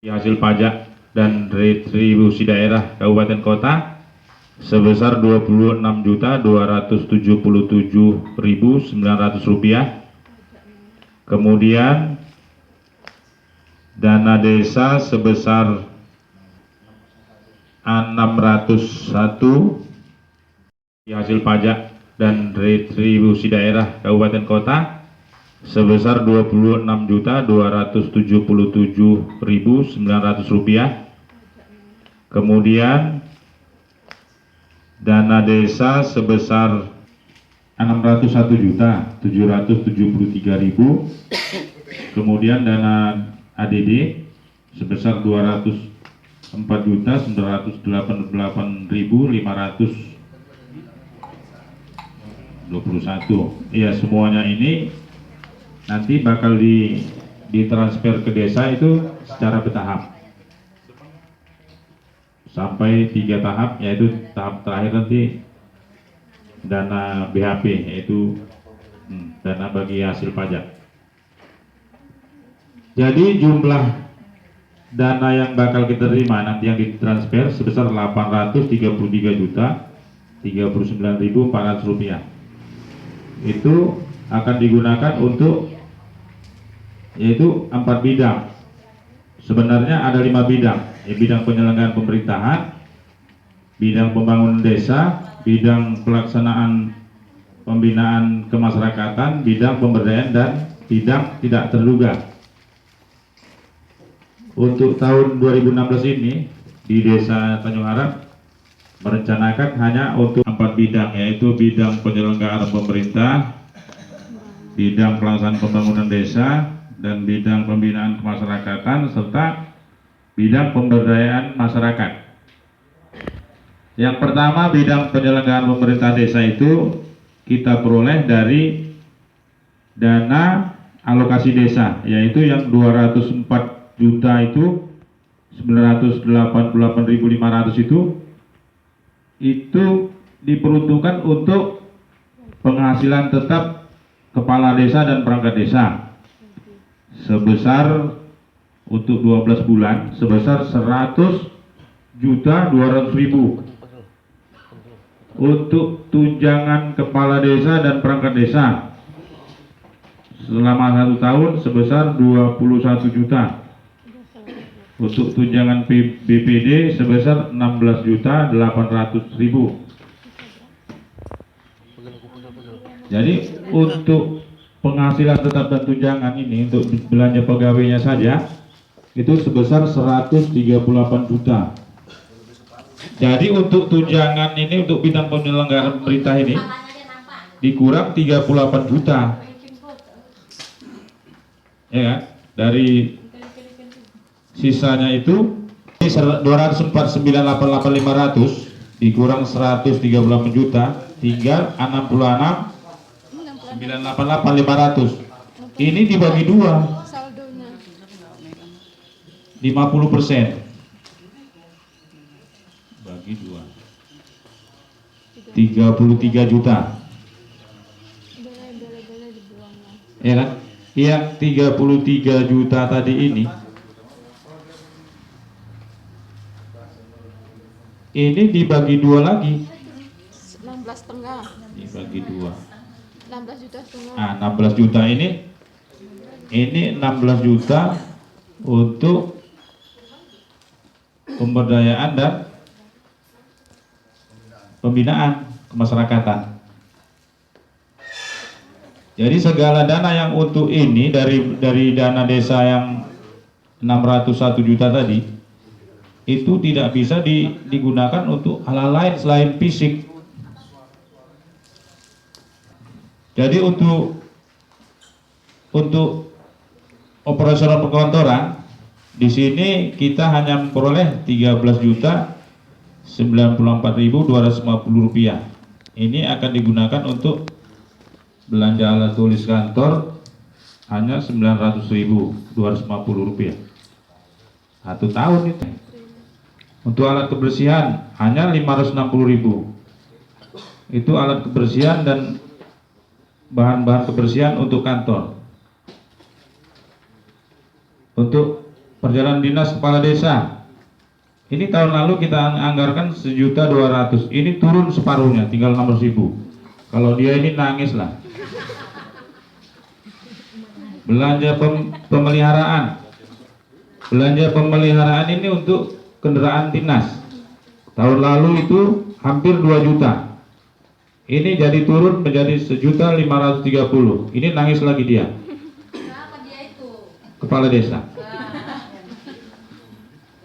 hasil pajak dan retribusi daerah kabupaten kota sebesar Rp26.277.900. Kemudian dana desa sebesar 601 hasil pajak dan retribusi daerah kabupaten kota sebesar Rp26.277.900. Kemudian dana desa sebesar Rp601.773.000. Kemudian dana ADD sebesar Rp204.988.521. Ya, semuanya ini nanti bakal ditransfer ke desa itu secara bertahap sampai 3 tahap, yaitu tahap terakhir nanti dana BHP, yaitu dana bagi hasil pajak. Jadi jumlah dana yang bakal kita terima nanti yang ditransfer sebesar Rp833.039.400. Itu akan digunakan untuk yaitu 4 bidang. Sebenarnya ada 5 bidang, bidang penyelenggaraan pemerintahan, bidang pembangunan desa, bidang pelaksanaan pembinaan kemasyarakatan, bidang pemberdayaan, dan bidang tidak terduga. Untuk tahun 2016 ini di Desa Tanjung Harap merencanakan hanya untuk 4 bidang, yaitu bidang penyelenggaraan pemerintah, bidang pelaksanaan pembangunan desa, dan bidang pembinaan kemasyarakatan, serta bidang pemberdayaan masyarakat. Yang pertama, bidang penyelenggaraan pemerintah desa itu kita peroleh dari dana alokasi desa, yaitu yang 204 juta itu 988.500 itu diperuntukkan untuk penghasilan tetap kepala desa dan perangkat desa sebesar untuk 12 bulan sebesar 100.200.000. Untuk tunjangan kepala desa dan perangkat desa selama 1 tahun sebesar 21 juta. Untuk tunjangan BPD sebesar 16.800.000. Jadi untuk penghasilan tetap dan tunjangan ini untuk belanja pegawainya saja itu sebesar 138 juta. Jadi untuk tunjangan ini untuk bidang penyelenggaraan pemerintah ini dikurang 38 juta. Ya kan? Dari sisanya itu 249.88500 dikurang 138 juta, tinggal 66.988.500. Ini dibagi 2, 50%. Bagi 2, 33 juta. Ya kan? Yang 33 juta tadi ini dibagi 2 lagi. 16,5. Dibagi 2. 16 juta setengah. Nah, 16 juta ini 16 juta untuk pemberdayaan dan pembinaan kemasyarakatan. Jadi segala dana yang untuk ini dari dana desa yang 601 juta tadi itu tidak bisa digunakan untuk hal lain selain fisik. Jadi untuk operasional perkantoran di sini kita hanya memperoleh 13.094.250 rupiah. Ini akan digunakan untuk belanja alat tulis kantor hanya 900.250 rupiah. 1 tahun itu. Untuk alat kebersihan hanya 560.000. Itu alat kebersihan dan bahan-bahan kebersihan untuk kantor. Untuk perjalanan dinas kepala desa. Ini tahun lalu kita anggarkan 1.200.000. Ini turun separuhnya, tinggal 600.000. Kalau dia ini nangis lah. Belanja pemeliharaan. Belanja pemeliharaan ini untuk kendaraan dinas. Tahun lalu itu hampir 2 juta. Ini jadi turun menjadi 1.530.000. Ini nangis lagi dia. Kenapa dia itu? Kepala desa.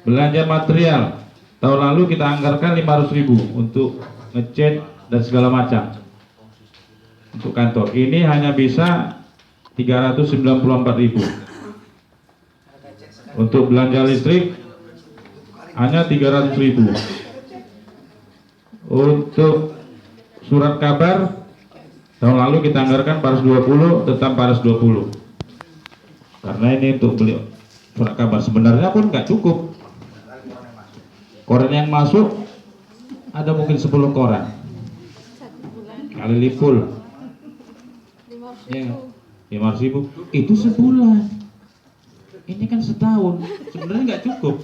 Belanja material. Tahun lalu kita anggarkan 500.000 untuk ngecat dan segala macam. Untuk kantor. Ini hanya bisa 394.000. Untuk belanja listrik hanya 300.000. Untuk surat kabar tahun lalu kita anggarkan 420, tetap 420. Karena ini untuk beli surat kabar sebenarnya pun nggak cukup. Koran yang masuk ada mungkin 10 koran. 1 bulan Kali lipul 500.000. 500.000 itu sebulan. Ini kan setahun, sebenarnya nggak cukup.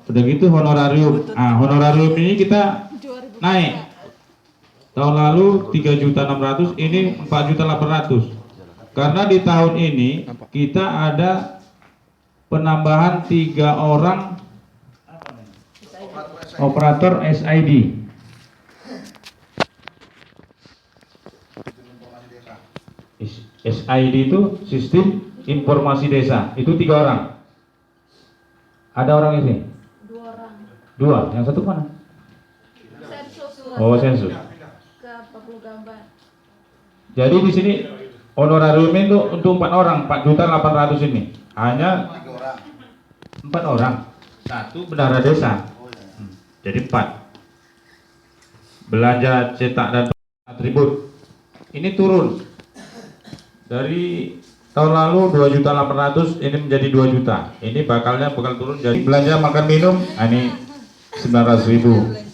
Udah gitu honorarium. Honorarium ini kita 2.000 naik. Tahun lalu 3.600.000, ini 4.800.000. Karena di tahun ini kita ada penambahan 3 orang operator SID. SID itu sistem informasi desa. Itu 3 orang. Ada orang ini? 2 orang. 2. Yang satu mana? Sensus Oh, sensus. ke Papua Gambar. Jadi di sini honorarium itu untuk 4 orang, 4.800.000 ini. Hanya 4 orang. 1 bendahara desa. Jadi 4. Belanja cetak dan atribut. Ini turun. Dari tahun lalu 2.800.000 ini menjadi 2 juta. Ini bakal turun jadi belanja makan minum ini 900.000.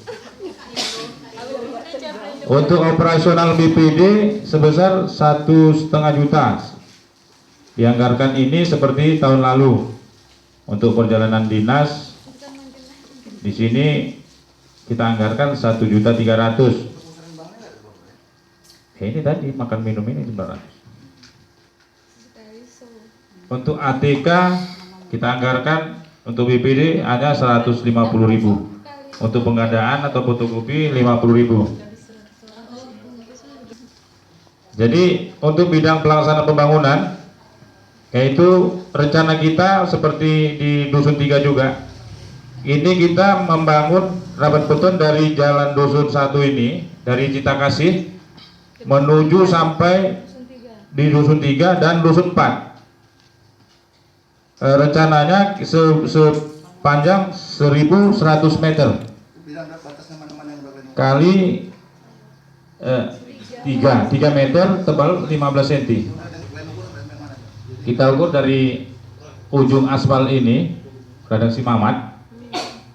Untuk operasional BPD sebesar 1,5 juta. Dianggarkan ini seperti tahun lalu. Untuk perjalanan dinas di sini kita anggarkan 1.300.000. Ini tadi makan minum ini 900. Untuk ATK kita anggarkan untuk BPD hanya 150.000. Untuk pengadaan atau fotokopi 50.000. Jadi untuk bidang pelaksanaan pembangunan, yaitu rencana kita seperti di Dusun 3 juga. Ini kita membangun rapat beton dari Jalan Dusun 1 ini, dari Citakasih menuju sampai di Dusun 3 dan Dusun 4. Rencananya sepanjang 1.100 meter kali 3 meter, tebal 15 cm. Kita ukur dari ujung aspal ini Radang Simamat,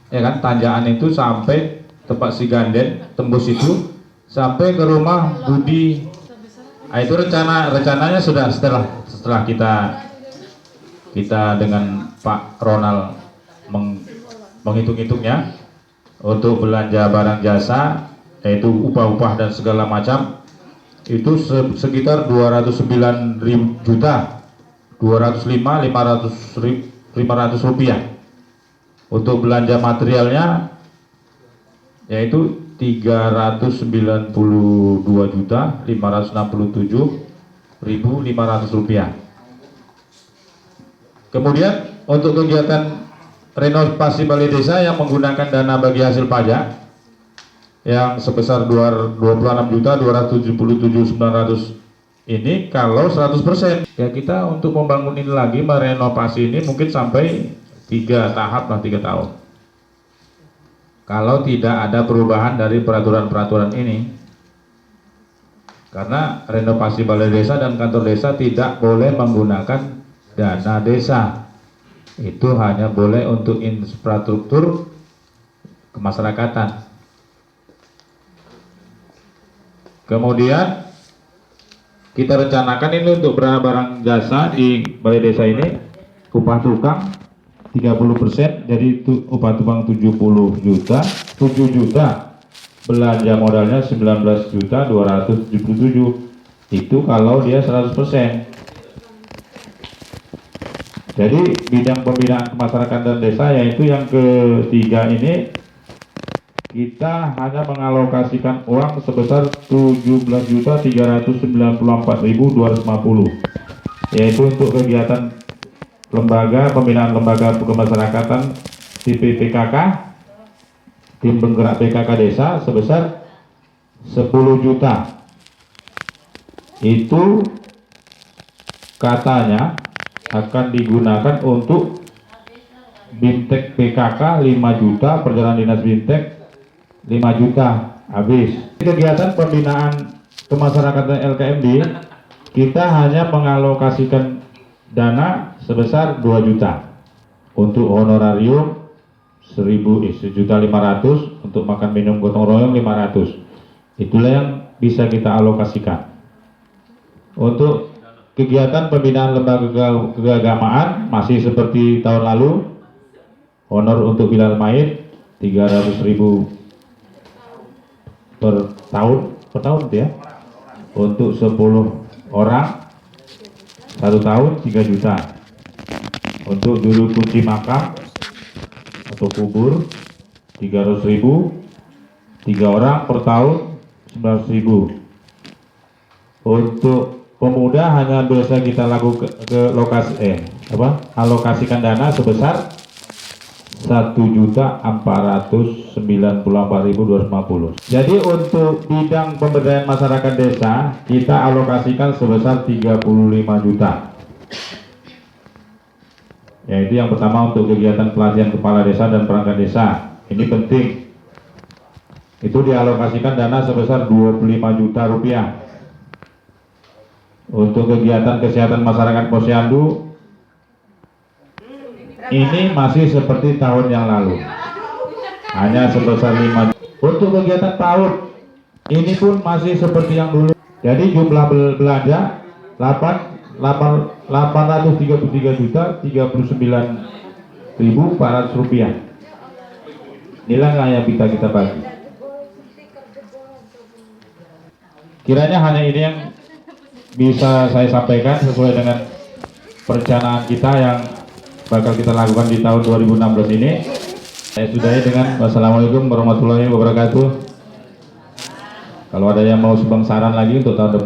ya kan, tanjakan itu sampai tempat si Ganden, tembus itu sampai ke rumah Budi. Itu rencananya sudah setelah kita dengan Pak Ronald menghitung-hitungnya untuk belanja barang jasa, yaitu upah-upah dan segala macam, itu sekitar 209 juta 205.500 rupiah. Untuk belanja materialnya yaitu 392.567.500 rupiah. Kemudian untuk kegiatan renovasi balai desa yang menggunakan dana bagi hasil pajak yang sebesar 26.277.900 ini, kalau 100% ya kita untuk membangun ini lagi, merenovasi ini mungkin sampai 3 tahap lah, 3 tahun. Kalau tidak ada perubahan dari peraturan-peraturan ini, karena renovasi balai desa dan kantor desa tidak boleh menggunakan dana desa, itu hanya boleh untuk infrastruktur kemasyarakatan. Kemudian kita rencanakan ini untuk barang jasa di balai desa ini upah tukang 30%, jadi itu upah tukang 70 juta, 7 juta belanja modalnya 19.277, itu kalau dia 100%. Jadi bidang pembinaan kemasyarakatan dan desa, yaitu yang ketiga ini, kita hanya mengalokasikan uang sebesar 17.394.250, yaitu untuk kegiatan lembaga pembinaan lembaga kemasyarakatan tipe PKK, tim penggerak PKK desa sebesar 10 juta. Itu katanya akan digunakan untuk Bimtek PKK 5 juta, perjalanan dinas Bimtek 5 juta habis. Kegiatan pembinaan kemasyarakatan LKMD, kita hanya mengalokasikan dana sebesar 2 juta untuk honorarium 1.500, untuk makan minum gotong royong 500. Itulah yang bisa kita alokasikan. Untuk kegiatan pembinaan lembaga keagamaan masih seperti tahun lalu, honor untuk Bilal Maid 300.000 per tahun ya, untuk 10 orang 1 tahun 3 juta. Untuk juru kunci makam atau kubur 300.000, 3 orang per tahun 900.000. Untuk pemuda hanya biasa kita lakukan ke lokasi alokasikan dana sebesar 1.494.250. Jadi untuk bidang pemberdayaan masyarakat desa kita alokasikan sebesar 35 juta. Yaitu yang pertama untuk kegiatan pelatihan kepala desa dan perangkat desa. Ini penting. Itu dialokasikan dana sebesar 25 juta rupiah. Untuk kegiatan kesehatan masyarakat Posyandu, ini masih seperti tahun yang lalu, hanya sebesar 5. Untuk kegiatan PAUD, ini pun masih seperti yang dulu. Jadi jumlah belanja 833.039.400 rupiah. Inilah yang bisa kita bagi. Kiranya hanya ini yang bisa saya sampaikan sesuai dengan perencanaan kita yang bakal kita lakukan di tahun 2016 ini. Saya sudahi dengan wassalamualaikum warahmatullahi wabarakatuh. Kalau ada yang mau sumbang saran lagi untuk tahun depan.